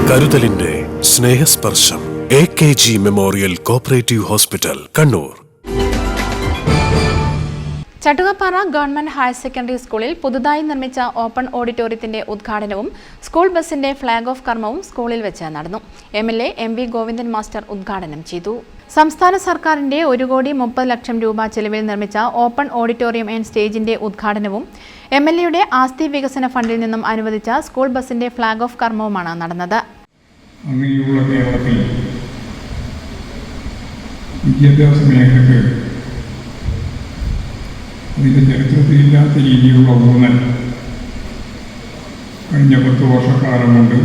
കരുതലിന്റെ സ്നേഹസ്പർശം AKG memorial cooperative hospital, Kannur. Chattukappara government higher secondary സ്കൂളിൽ പുതുതായി നിർമ്മിച്ച ഓപ്പൺ ഓഡിറ്റോറിയത്തിന്റെ ഉദ്ഘാടനവും സ്കൂൾ ബസിന്റെ ഫ്ളാഗ് ഓഫ് കർമ്മവും സ്കൂളിൽ വെച്ച് നടന്നു. MLA MV ഗോവിന്ദൻ മാസ്റ്റർ ഉദ്ഘാടനം ചെയ്തു. സംസ്ഥാന സർക്കാരിന്റെ 1,30,00,000 രൂപ ചെലവിൽ നിർമ്മിച്ച ഓപ്പൺ ഓഡിറ്റോറിയം ആൻഡ് സ്റ്റേജിന്റെ ഉദ്ഘാടനവും MLAയുടെ ആസ്തി വികസന ഫണ്ടിൽ നിന്നും അനുവദിച്ച സ്കൂൾ ബസിന്റെ ഫ്ളാഗ് ഓഫ് കർമ്മവുമാണ് നടന്നത്. വിദ്യാഭ്യാസ മേഖലയ്ക്ക് അതിൻ്റെ ചരിത്രത്തിലില്ലാത്ത രീതിയിലുള്ള ഊന്നൽ കഴിഞ്ഞ 10 വർഷക്കാലം കൊണ്ട്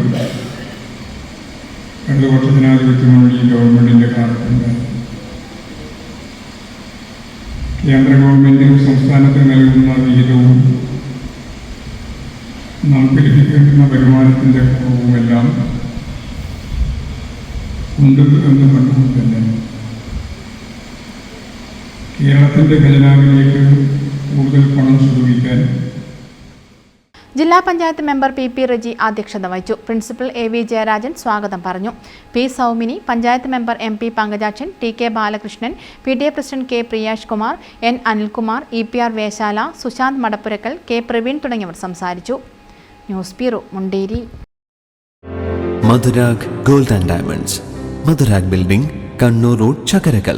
ഇടതുപക്ഷ ജനാധിപത്യ മുന്നണി ഗവൺമെൻറ്റിൻ്റെ കാലത്തുണ്ട്. കേന്ദ്ര ഗവൺമെൻറ്റും സംസ്ഥാനത്തിന് നൽകുന്ന വിഹിതവും നമുക്ക് ലഭിക്കേണ്ടുന്ന വരുമാനത്തിൻ്റെ കുറവുമെല്ലാം ഉണ്ട് എന്ന് കണ്ടുകൊണ്ട് തന്നെ കേരളത്തിൻ്റെ ഖജനാവിലേക്ക് കൂടുതൽ പണം സ്വരൂപിക്കാൻ ജില്ലാ പഞ്ചായത്ത് മെമ്പർ PP റജി അധ്യക്ഷത വഹിച്ചു. പ്രിൻസിപ്പൽ AV ജയരാജൻ സ്വാഗതം പറഞ്ഞു. P Soumini, panchayat member MP Pankajakshan, TK Balakrishnan, PTA president K Priyash Kumar, N Anilkumar, EPR Veshala, Sushanth Madappurakkal, K Praveen തുടങ്ങിയവർ സംസാരിച്ചു. News bureau, Munderi. Madhurag gold and diamonds, Madhurag building, Kannur road, Chakkarakal.